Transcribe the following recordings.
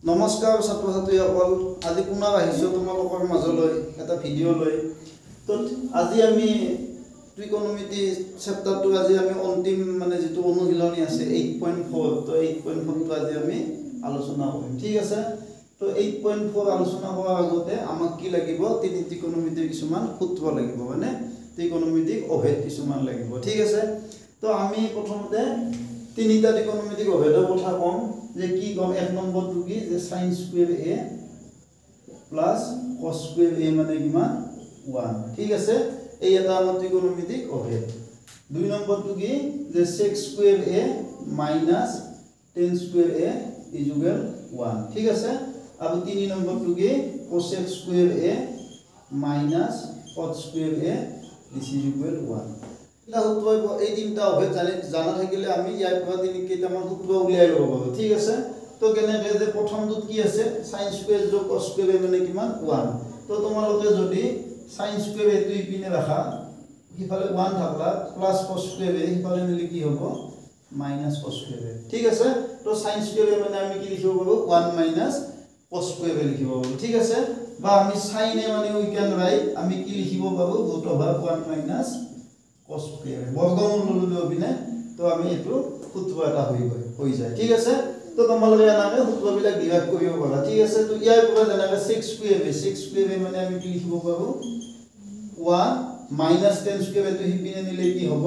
নমস্কাৰ ছাত্ৰ ছাত্ৰীসকল আজি পুনৰ আহিছো তোমালোকৰ মাজলৈ এটা ভিডিও লৈ তো আজি আমি ত্ৰিকোণমিতি চেপ্টাৰটো আজি আমি অন্তিম মানে যেটো অনুশীলনী আছে 8.4 তো 8.4 টো আজি আমি আলোচনা কৰিম ঠিক আছে তো 8.4 আলোচনা কৰাৰ আগতে আমাক কি লাগিব তিনি ত্ৰিকোণমিতিৰ কিছুমান সূত্ৰ লাগিব মানে ত্ৰিকোণমিতিক অভেদ কিছুমান লাগিব ঠিক আছে তো আমি প্ৰথমতে তিনিটা ত্ৰিকোণমিতিক অভেদৰ কথা কম যে কি কম এক নম্বৰটো কি যে sin square a plus cos square a মানে কিমান 1 ঠিক আছে এই এটা আমাৰ ত্ৰিকোণমিতিক অভেদ দুই নম্বৰটো কি যে sec square a minus tan square a equal 1 ঠিক আছে আৰু তিনি নম্বৰটো কি cosec square a minus cot square a this is equal 1 এটা সূত্র এই তিনটা অভেদ জানা থাকিলে আমি ইয়াৰ পৰা তিনি কেইটামান সূত্ৰ উলিয়াই লব পাৰো ঠিক আছে তো কেনেকৈ যে প্ৰথমটো কি আছে sin স্কয়ার যোগ cos স্কয়ার মানে কিমান 1 তো তোমালোকে যদি sin স্কয়ার এটো ইপিনে ৰাখা হিফালে 1 থাকলা প্লাস cos স্কয়ার হিফালে নিলে কি হ'ব মাইনাস cos স্কয়ার ঠিক আছে তো sin স্কয়ার মানে আমি কি লিখিব পাৰো 1 cos স্কয়াৰ লিখিব পাৰো ঠিক আছে বা আমি sin মানে উই ক্যান ৰাইট আমি কি লিখিব পাৰো √1 cos স্কয়াৰ বৰ্গমূল ললো বিনে তো আমি এটো সূত্ৰ এটা হৈ যায় ঠিক আছে তো তোমালোকে জানাকে সূত্ৰবিলাক ডিৰাইভ কৰিব পাৰা ঠিক আছে তো ইয়াৰ পৰা জানাকে sec স্কয়াৰ মানে আমি কি লিখিব পাৰো 1 minus tan স্কয়ার এটো হিপিনে নিলে কি হ'ব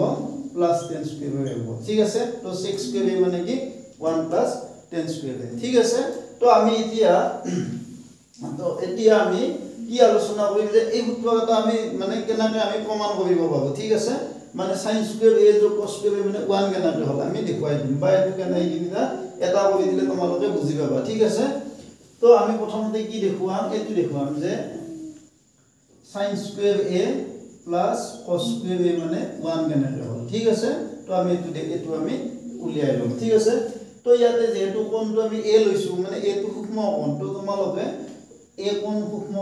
plus tan স্কয়ার হ'ব ঠিক আছে তো sec স্কয়ার মানে কি 1 plus tan স্কয়ার ঠিক আছে তো আমি এতিয়া আমি কি আলোচনা কৰিম যে এই সূত্ৰটা আমি মানে কেনেকৈ আমি প্ৰমাণ কৰিব পাৰো ঠিক আছে মানে sin স্কয়াৰ a যোগ cos স্কয়াৰ মানে 1 কেনেকৈ হ'ল আমি দেখুৱাই দিম বা এটো কেনে কিবা এটা কৰি দিলে তোমালোকে বুজি পাবা ঠিক আছে তো আমি প্ৰথমতে কি দেখুৱাম এটো দেখুৱাম যে sin square a plus cos square a মানে 1 কেনেকৈ হ'ল ঠিক আছে তো আমি এটো আমি উলিয়াই লম ঠিক আছে তো ইয়াতে যেহেতু কোণটো আমি a লৈছো মানে a টো সূক্ষ্ম কোণ তো তোমালোকে a কোণ সূক্ষ্ম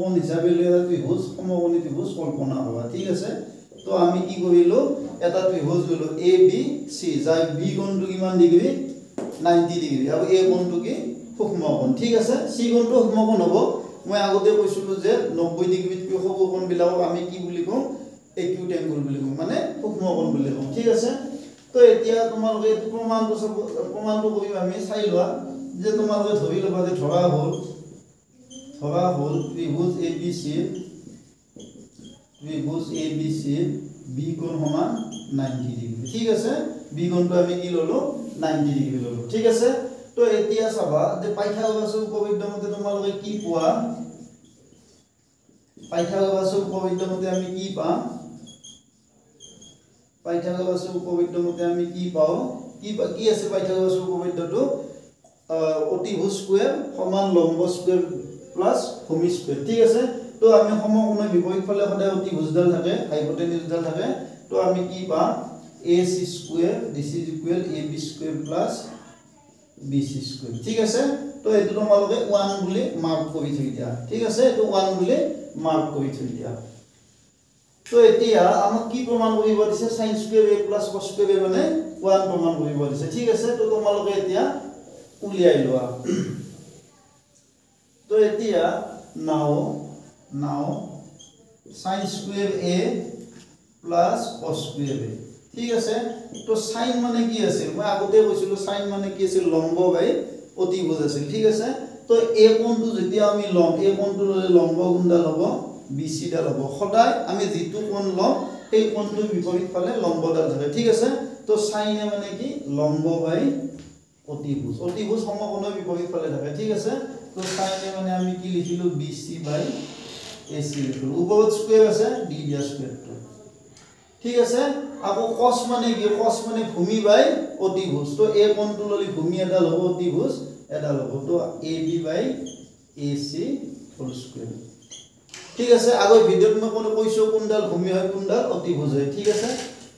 কোণ হিচাপে লৈ এটা ত্ৰিভুজ সমকোণী ত্ৰিভুজ কল্পনা কৰা ঠিক আছে তো আমি কি কৰিলো এটা ত্ৰিভুজ ললো ABC যাই b কোণটো কিমান ডিগ্ৰী 90 ডিগ্ৰী আৰু a কোণটো কি সূক্ষ্ম কোণ ঠিক আছে c কোণটো সূক্ষ্ম কোণ হ'ব মই আগতে কৈছিলো যে 90 ডিগ্ৰীতকৈ সৰু কোণবিলাকক আমি কি বুলি কওঁ acute angle বুলি কওঁ মানে সূক্ষ্ম কোণ বুলি কওঁ ঠিক আছে তো এতিয়া তোমালোকে এই প্ৰমাণটো কৰিম আমি চাই লোৱা যে তোমালোকে ধৰি লবা যে ধৰা হ'ল ত্ৰিভুজ ABC b কোণ সমান 90 ডিগ্ৰী ঠিক আছে b কোণটো আমি কি ললো 90 ডিগ্ৰী ললো ঠিক আছে তো এতিয়া চাবা যে পাইথাগোৰাছৰ উপপাদ্যমতে তোমালোকে কি পোৱা পাইথাগোৰাছৰ উপপাদ্যমতে আমি কি পাম পাইথাগোৰাছৰ উপপাদ্যমতে আমি কি পাও কি আছে পাইথাগোৰাছৰ উপপাদ্যটো অতিভুজ স্কয়াৰ সমান লম্ব স্কয়াৰ প্লাস ভূমি স্কয়াৰ ঠিক আছে তো আমি সমকোণৰ বিপৰীত ফালে সদায় অতিভুজডাল থাকে হাইপোটেনিউজডাল থাকে তো আমি কি পাম AC square this is equal AB square plus BC square ঠিক আছে তো এটো তোমালোকে 1 বুলি মাৰ্ক কৰি থৈ দিয়া ঠিক আছে এটো 1 বুলি মাৰ্ক কৰি থৈ দিয়া তো এতিয়া আমাক কি প্ৰমাণ কৰিব দিছে sin square a plus cos square a মানে 1 প্ৰমাণ কৰিব দিছে ঠিক আছে তো তোমালোকে এতিয়া উলিয়াই লোৱা তো এতিয়া now sin square a plus cos square a ঠিক আছে তো sin মানে কি আছিল মই আগতে কৈছিলো sin মানে কি আছিল লম্ব বাই অতিভুজ আছিল ঠিক আছে তো a কোণটো যেতিয়া আমি লম a কোণটো লম্ব গুণডাল হ'ব BC ডাল হ'ব সদায় আমি যেটো কোণ লম সেই কোণটোৰ বিপৰীত ফালে লম্বডাল থাকে ঠিক আছে তো sin মানে কি লম্ব বাই অতিভুজ সমকোণৰ বিপৰীত ফালে থাকে ঠিক আছে তো sin মানে আমি কি লিখিলো BC বাই AC লিখিলো ওপৰত স্কয়াৰ আছে d দিয়া স্কয়াৰটো ঠিক আছে আকৌ cos মানে কি cos মানে ভূমি বাই অতিভুজ তো a কোণটো ললি ভূমি এডাল হ'ব অতিভুজ এডাল হ'ব তো AB বাই AC হোল স্কয়াৰ ঠিক আছে আগৰ ভিডিওত মই কৈছো কোনডাল ভূমি হয় কোনডাল অতিভুজ হয় ঠিক আছে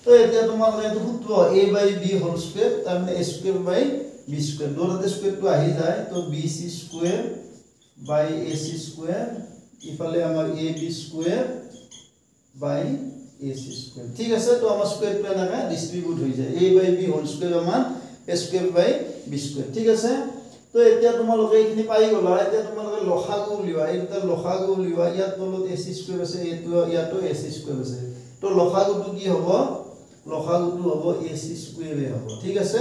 তো এতিয়া তোমালোকে এটো সূত্ৰ a by b whole square তাৰ মানে a square by b square দুটাতে স্কয়াৰটো আহি যায় তো bc square by ac square ইফালে আমাৰ ab square by ac square ঠিক আছে তো আমাৰ স্কয়াৰটো এনেকা ডিস্ট্ৰিবিউট হৈ যায় a by b whole square আমাৰ a square by b square ঠিক আছে তো এতিয়া তোমালোকে এইখিনি পাই গলা এতিয়া তোমালোকে লসাগু উলিওৱা এই দুটা লসাগু উলিওৱা ইয়াত তলত ac স্কয়াৰ আছে এটো ইয়াতো ac স্কয়াৰ আছে তো লসাগুটো কি হ'ব লসাগুটো হ'ব ac স্কয়াৰ হ'ব ঠিক আছে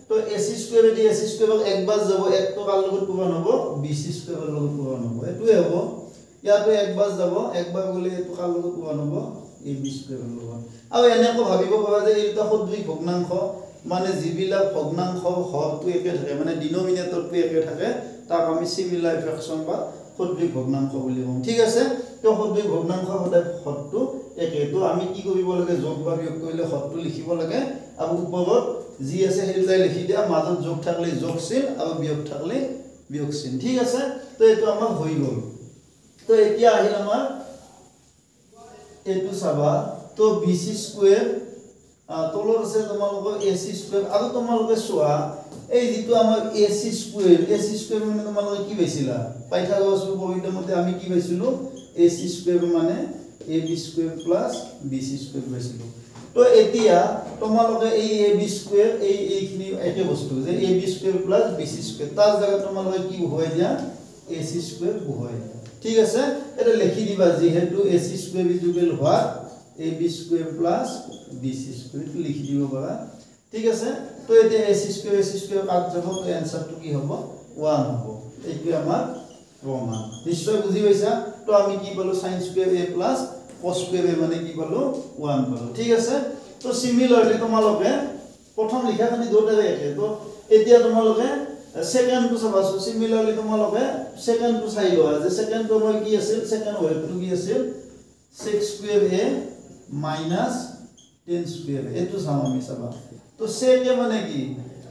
তো ac স্কয়াৰ দি ac স্কয়াৰ একবাৰ যাব এক তো কাল লগত পূৰণ হ'ব bc স্কয়াৰৰ লগত পূৰণ হ'ব এটোৱে হ'ব ইয়াতো একবাৰ যাব একবাৰ গলে এটো কাল লগত পূৰণ হ'ব ab স্কয়াৰৰ লগত আৰু এনেকৈ ভাবিব পাৰা যে এই দুটা সদৃশ ভগ্নাংশ মানে যিবিলাক ভগ্নাংশ হৰটো একে থাকে মানে ডিনোমিনেটৰটো একে থাকে তাক আমি সিমিলাৰ ফ্ৰেকশন বা সদৃশ ভগ্নাংশ বুলি কওঁ ঠিক আছে তো সদৃশ ভগ্নাংশ সদায় হৰটো একে তো আমি কি কৰিব লাগে যোগ বা বিয়োগ কৰিলে হৰটো লিখিব লাগে আৰু ওপৰত যি আছে হেইটাই লিখি দিয়া মাজত যোগ থাকলে যোগ চিন আৰু বিয়োগ থাকলে বিয়োগ চিন ঠিক আছে তো এটো আমাৰ হৈ গল তো এতিয়া আহিল আমাৰ এটো চাবা তো bc স্কয়াৰ তলৰ আছে তোমালোকৰ ac স্কয়াৰ আৰু তোমালোকে চোৱা এই যেটো আমাৰ ac স্কয়াৰ মানে তোমালোকে কি পাইছিলা পাইথাগোৰাছৰ উপপাদ্য মতে আমি কি পাইছিলো ac স্কয়াৰ মানে ab স্কয়াৰ bc স্কয়াৰ পাইছিলো তো এতিয়া তোমালোকে এই ab স্কয়াৰ এইখিনি একে বস্তু যে ab স্কয়াৰ bc স্কয়াৰ তাৰ জায়গা তোমালোকে কি হয় দিয়া ac স্কয়াৰ হয় ঠিক আছে এটা লিখি দিবা যেহেতু ac স্কয়াৰ ইকুয়াল হোৱা ab স্কয়াৰ bc স্কয়াৰ লিখি দিব পাৰা ঠিক আছে তো এটা ac স্কয়াৰ কাট যাব তো आंसरটো কি হ'ব 1 হ'ব এইটো আমাৰ প্ৰমাণ নিশ্চয় বুঝি পাইছা তো আমি কি পালো sin square a cos square a মানে কি পালো 1 পালো ঠিক আছে তো সিমিলারলি তোমালোকে প্রথম লেখাখানি দুটাই একে তো এতিয়া তোমালোকে সেকেন্ড টু চাবাছো সিমিলারলি তোমালোকে সেকেন্ড টু চাই লোৱা যে সেকেন্ড টু মই কি আছিল সেকেন্ড ওয়েটো কি আছিল 6 স্কয়াৰ a minus 10 স্কয়ার এটো চাম আমি চাবা তো sec মানে কি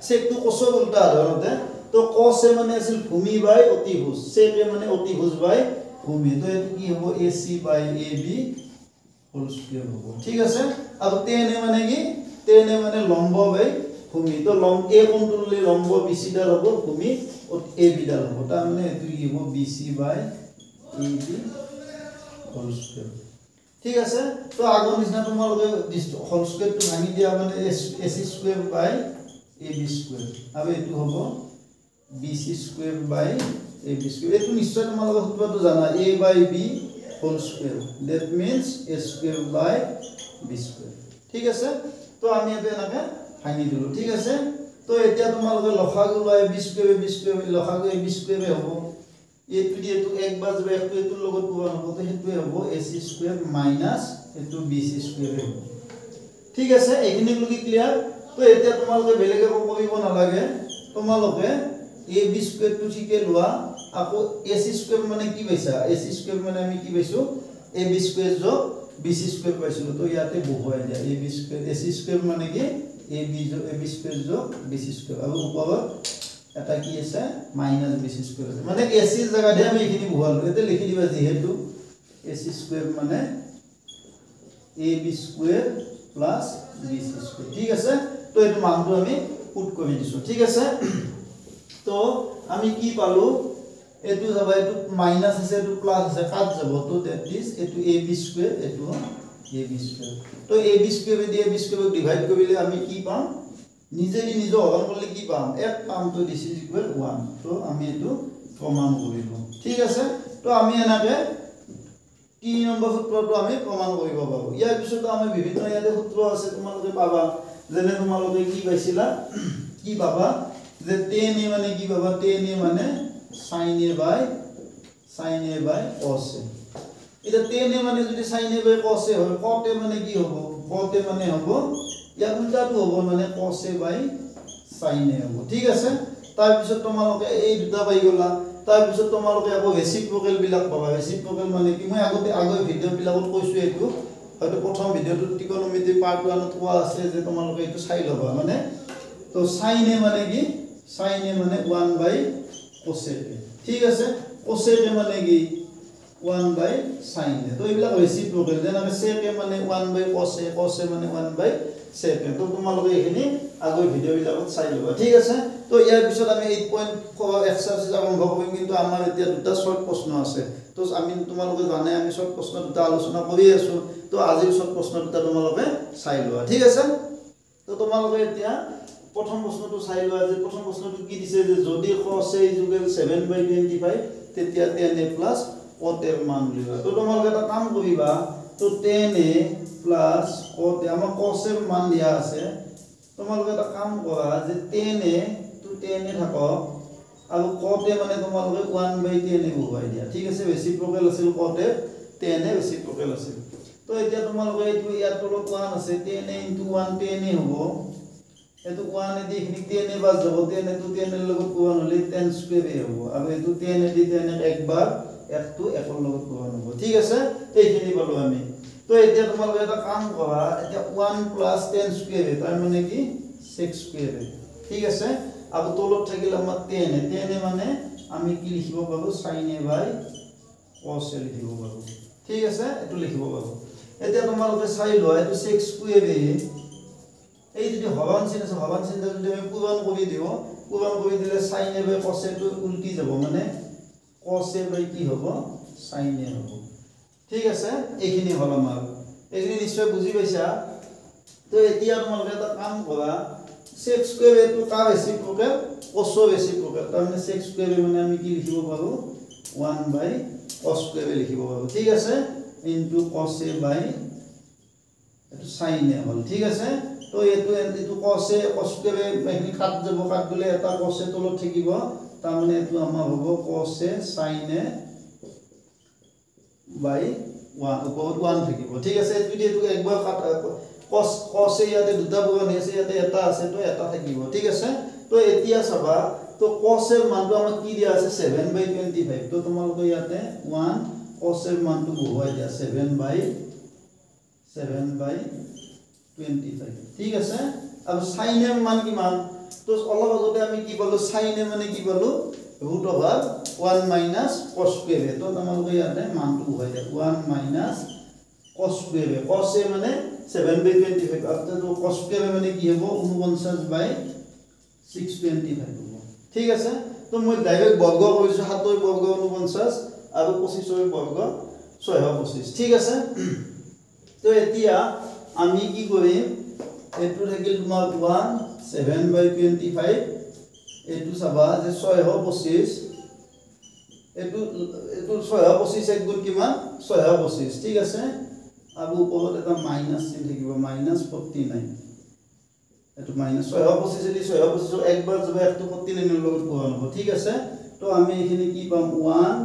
sec তো cos উল্টা আধাৰতে তো cos মানে আছিল ভূমি বাই অতিভুজ sec মানে অতিভুজ বাই ভূমি তো এটো কি হ'ব ac বাই ab হোল স্কয়ার হ'ব ঠিক আছে আৰু tan মানে কি tan মানে লম্ব বাই ভূমি তো লম্ব a কোণটোলে লম্ব bc ডাল হ'ব ভূমি ab ডাল হ'ব তাৰ মানে এটো কি হ'ব bc বাই ab হোল স্কয়াৰ ঠিক আছে তো আগৰ নিচিনা তোমালোকে হোল স্কয়াৰটো ভাঙি দিয়া মানে ac square by ab square আৰু এটো হ'ব bc square by ab square এটো নিশ্চয় তোমালোকে সূত্ৰটো জানা a by b whole square that means a square by b square ঠিক আছে তো আমি এটা এনেকে ভাঙি দিলো ঠিক আছে তো এতিয়া তোমালোকে লসাগু লয় b স্কয়াৰ লসাগু ab স্কয়াৰ হ'ব এটো দি এটো একবাৰ যাব এটো এটোৰ লগত পূৰণ হ'ব তো হেতুৱে হ'ব ac স্কয়াৰ মাইনাস এটো bc স্কয়াৰ হ'ব ঠিক আছে এইখিনি লগি ক্লিয়াৰ তো এতিয়া তোমালোকে বেলেগে কৰিব নালাগে তোমালোকে ab স্কয়াৰ টো ঠিকে লোৱা আকৌ ac স্কয়াৰ মানে কি পাইছা ac স্কয়াৰ মানে আমি কি পাইছো ab স্কয়াৰ যোগ bc স্কয়াৰ পাইছিলো তো ইয়াতে বহুৱাই দিয়া ab স্কয়াৰ ac স্কয়াৰ মানে কি ab স্কয়াৰ যোগ bc স্কয়াৰ আৰু ওপৰত এটা কি আছে মাইনাস bc স্কয়াৰ আছে মানে ac এৰ জায়গাতে আমি এখিনি বহুৱালো এতে লিখি দিবা যেহেতু ac স্কয়াৰ মানে ab স্কয়াৰ bc স্কয়াৰ ঠিক আছে তো এটো মানটো আমি পুট কৰি দিছো ঠিক আছে তো আমি কি পালো এটো যাবা এটো মাইনাস আছে এটো প্লাস আছে কাট যাব তো দ্যাট ইজ এটো ab স্কয়াৰ এটো ab স্কয়াৰ তো ab স্কয়াৰ দি ab স্কয়াৰ ডিভাইড কৰিলে আমি কি পাম নিজে হৰণ কৰিলে কি পাম এক পাম তো দিস ইজ ইকুয়াল 1 তো আমি এটো প্রমাণ কৰিলো ঠিক আছে তো আমি এনাকে 3 নম্বৰ সূত্ৰটো আমি প্ৰমাণ কৰিব পাৰো ইয়াৰ পিছত আমি বিভিন্ন ইয়াতে সূত্র আছে তোমালোকে পাবা যেনে তোমালোকে কি পাইছিলা কি পাবা যে tan a মানে কি পাবা tan a মানে sin a by cos a এটা tan a মানে যদি sin a by cos a হয় cot a মানে কি হ'ব cot a মানে হ'ব ইয়াৰ উল্টাটো হ'ব মানে cos a by sin a হ'ব ঠিক আছে তাৰ পিছত তোমালোকে এই দুটা পাই গলা তাৰ পিছত তোমালোকে আকৌ ৰেসিপ্ৰোকেল বিলাক পাবা ৰেসিপ্ৰোকেল মানে কি মই আগৰ ভিডিও বিলাকত কৈছো এটো হয়তো প্ৰথম ভিডিওটো ত্ৰিকোণমিতি পাৰ্ট 1 ত কোৱা আছে যে তোমালোকে এটো চাই লবা মানে তো sin a মানে কি sin a মানে 1 by cos a ঠিক আছে cos a মানে কি 1 by sin a তো এইবিলাক ৰেসিপ্ৰোকেল যেন আমি sec a মানে 1 by cos a মানে 1 by sec a তো তোমালোকে এখিনি আগৰ ভিডিও বিলাকত চাই লবা ঠিক আছে তো ইয়াৰ পিছত আমি 8.4 এক্সাৰসাইজ আৰম্ভ কৰিম কিন্তু আমাৰ এতিয়া দুটা শৰ্ট প্ৰশ্ন আছে তো আমি তোমালোকে জানে আমি শৰ্ট প্ৰশ্ন দুটা আলোচনা কৰি আছো তো আজিৰ শৰ্ট প্ৰশ্ন দুটা তোমালোকে চাই লোৱা ঠিক আছে তো তোমালোকে এতিয়া প্ৰথম প্ৰশ্নটো চাই লোৱা যে প্ৰথম প্ৰশ্নটো কি দিছে যে যদি cos a = 7/25 তেতিয়া tan a + cot a ৰ মান উলিওৱা তো তোমালোকে এটা কাম কৰিবা তো tan a + cot a আমাৰ cos a ৰ মান দিয়া আছে তোমালোকে এটা কাম কৰা যে tan a তো tan a থাকক আৰু cot a মানে তোমালোকে 1/tan a বহুৱাই দিয়া ঠিক আছে ৰেচিপ্ৰকেল আছিল cot a tan a ৰেচিপ্ৰকেল আছিল তো এতিয়া তোমালোকে এইটো ইয়াৰ তলত 1 আছে tan a * 1 tan a হ'ব এটো 1 এদি এখিনি tan a বাজ যাব tan a তো tan a লগত কোন হলে tan স্কয়ার a হ'ব আৰু এটো tan a the tan a একবাৰ একটো একর লগত কোন হ'ব ঠিক আছে এইখিনি পালো আমি তো এতিয়া তোমালোকে এটা কাম কৰা এতিয়া 1 + tan স্কয়াৰ a তাৰ মানে কি sec স্কয়াৰ a ঠিক আছে আৰু তলত থাকিল আমাৰ tan a মানে আমি কি লিখিব পাৰো sin a / cos a লিখিব পাৰো ঠিক আছে এটো লিখিব পাৰো এতিয়া তোমালোকে চাই লোৱা এটো sec স্কয়াৰ a এই যদি হৰণ চিন আছে হৰণ চিনটো যদি আমি পূৰণ কৰি দিলে sin a / cos a টো উল্টি যাব মানে cos a / কি হ'ব sin a হ'ব ঠিক আছে এইখিনি হল আমাৰ এইখিনি নিশ্চয় বুজি পাইছা তো এতিয়া তোমালোকে এটা কাম কৰা sec স্কয়াৰ a টো কাৰ ৰেচিপ্ৰকেল cos a ৰেচিপ্ৰকেল তাৰ মানে sec স্কয়াৰ a মানে আমি কি লিখিব পাৰো 1/cos স্কয়াৰ a লিখিব পাৰো ঠিক আছে ইনটু cos a এটো sin a হল ঠিক আছে তো এটো cos a cos square a এখিনি কাট যাব কাট গলে এটা cos a তলত থাকিব তাৰ মানে এটো আমাৰ হ'ব cos a sin a / 1 ওপৰত 1 থাকিব ঠিক আছে এটো একবাৰ cos a ইয়াতে দুটা পূৰণ আছে ইয়াতে এটা আছে তো এটা থাকিব ঠিক আছে তো এতিয়া চাবা তো cos a ৰ মানটো আমাৰ কি দিয়া আছে 7/25 তো তোমালোকে ইয়াতে 1 cos a ৰ মানটো বহুৱাই দিয়া 7/25 ঠিক আছে আৰু sin a ৰ মান কিমান তো অলপ আগতে আমি কি পালো sin a মানে কি পালো √1 - cos স্কয়ার a তো তোমালোকে ইয়াতে মানটো বহুৱাই দিয়া 1 - cos square a cos a মানে 7/25 আৰু তো cos স্কয়ার a মানে কি হ'ব 49/625 হ'ব ঠিক আছে তো মই ডাইৰেক্ট বৰ্গ কৰিছো 7 ৰ বৰ্গ 49 আৰু 25 ৰ বৰ্গ 625 ঠিক আছে তো এতিয়া আমি কি কৰিম এটো থাকিল তোমাৰ 1 7/25 এটো চাবা যে 625 এটো 625 এক গুণ কিমান 625 ঠিক আছে আৰু ওপৰত এটা মাইনাস চিন থাকিব -49 এটো -625 এদি 625 একবাৰ যাব এটো 49 ৰ লগত পূৰণ হ'ব ঠিক আছে তো আমি এখিনি কি পাম 1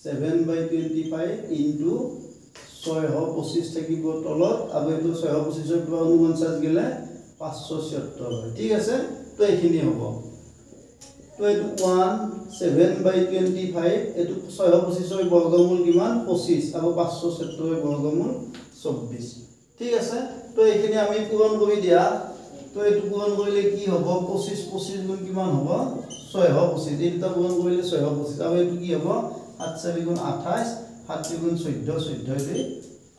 7/25 ইনটু 625 থাকিব তলত আৰু এটো 625 ৰ পৰা 49 গেলে 576 হয় ঠিক আছে তো এইখিনি হ'ব তো এটো 1 7/25 এটো 625 ৰ বৰ্গমূল কিমান 25 আৰু 576 ৰ বৰ্গমূল 24 ঠিক আছে তো এইখিনি আমি পূৰণ কৰি দিয়া তো এটো পূৰণ কৰিলে কি হ'ব 25 গুণ কিমান হ'ব 625 এটা পূৰণ কৰিলে 625 আৰু এটো কি হ'ব 7 4 গুণ 28 7 গুণ 14 14 দি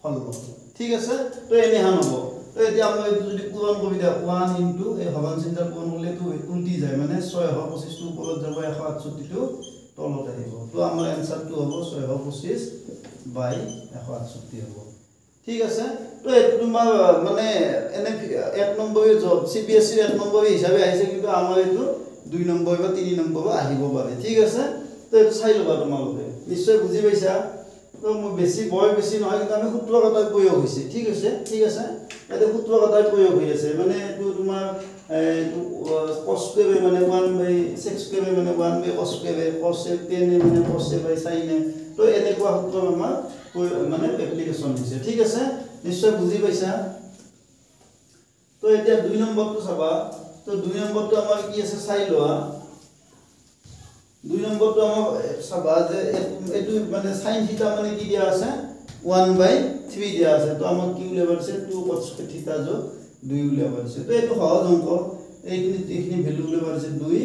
16 ঠিক আছে তো এনে হান হ'ব তো এতিয়া আমি এটো যদি পূৰণ কৰি দিয়া 1 ইনটু এই হৰণ চিনটা পূৰণ কৰিলে তো উল্টি যায় মানে 625 টো ওপৰত যাব 168 টো তলত আহিব তো আমাৰ আনসাৰটো হ'ব 625/168 হ'ব ঠিক আছে তো এটো তোমাৰ মানে এনে 1 নম্বৰৰ জব সিবিএসই 1 নম্বৰ হিচাপে আহিছে কিন্তু আমাৰ এটো 2 নম্বৰ বা 3 নম্বৰ আহিব পাৰে ঠিক আছে তো এটো চাই লবা তোমালোকে নিশ্চয় বুজি পাইছা তো মই বেছি নহয় কিন্তু আমি সূত্ৰ কথাই প্ৰয়োগ হৈছে ঠিক আছে এটা সূত্ৰ কথাই প্ৰয়োগ হৈ আছে মানে এটো তোমাৰ cos স্কয়ার a মানে 1/sec স্কয়ার a মানে 1/cos square a cos a tan a মানে cos a / sin a তো এনেকুৱা সূত্ৰ আমাৰ মানে এপ্লিকেশন হৈছে ঠিক আছে নিশ্চয় বুজি পাইছা তো এতিয়া 2 নম্বৰটো চাবা তো 2 নম্বৰটো আমাৰ কি আছে চাই লোৱা 2 নম্বৰটো আমাৰ চাবা যে এটো মানে sin θ মানে কি দিয়া আছে 1/3 দিয়া আছে তো আমাক কি উলিয়াব আছে 2 cos θ যোগ 2 উলিয়াব আছে তো এটো সহজ অংক এইখিনি ভ্যালু উলিয়াব আছে 2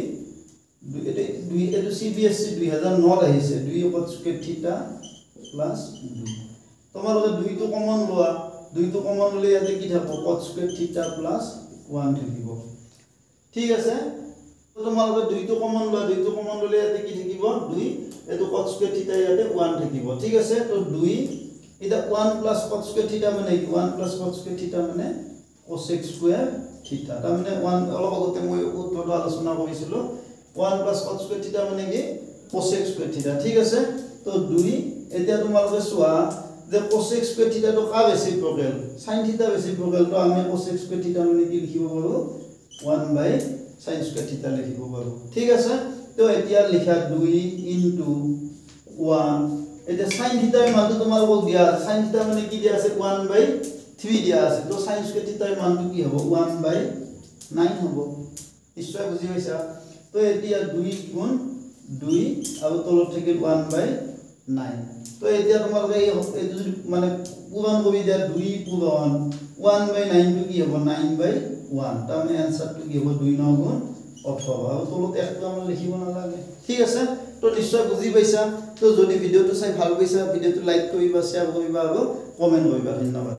এটো সিবিএসই 2009 আহিছে 2 cos θ প্লাস 2 তোমালোকে 2 টো কমন লোৱা 2 টো কমন ললে ইয়াতে কি থাকব cos θ প্লাস 1 থাকিব ঠিক আছে তো তোমালোকে 2 টো কমন লোৱা 2 টো কমন ললে ইয়াতে কি থাকিব 2 এটো cos θ ইয়াতে 1 থাকিব ঠিক আছে তো 2 এটা 1 plus cos θ মানে 1 plus cos θ মানে cosec স্কয়ার থিটা তাৰমানে 1 অলপ আগতে মই উত্তৰটো আলোচনা কৰিছিলোঁ 1 + cos স্কয়াৰ থিটা মানে কি cosec স্কয়াৰ থিটা ঠিক আছে তো 2 এতিয়া তোমালোকে চোৱা যে cosec স্কয়াৰ থিটাটো কা ৰেচিপ্ৰকেল sin থিটা ৰেচিপ্ৰকেল তো আমি cosec স্কয়াৰ থিটা মানে কি লিখিব পাৰো 1/sin স্কয়াৰ থিটা লিখিব পাৰো ঠিক আছে তো এতিয়া লিখা 2 * 1 এটা sin থিটাৰ মানটো তোমালোকক দিয়া sin থিটা মানে কি দিয়া আছে 1/3 দিয়া আছে তো sin স্কয়াৰ থিটাৰ মানটো কি হ'ব 1/9 হ'ব নিশ্চয় বুজি পাইছা তো এতিয়া 2 গুণ 2 আৰু তলত থাকিল 1/9 তো এতিয়া তোমালোকে এই যদি মানে পূৰণ কৰি দিয়া 2 পূৰণ 1/9 টো কি হ'ব 9/1 তাৰ মানে আনসাৰটো কি হ'ব 2 9 গুণ 18 আৰু তলত একটো আমরা লিখিব নালাগে ঠিক আছে তো নিশ্চয় বুজি পাইছা তো যদি ভিডিওটো চাই ভাল পাইছা ভিডিওটো লাইক কৰিবা শেয়াৰ কৰিবা আৰু কমেন্ট কৰিবা ধন্যবাদ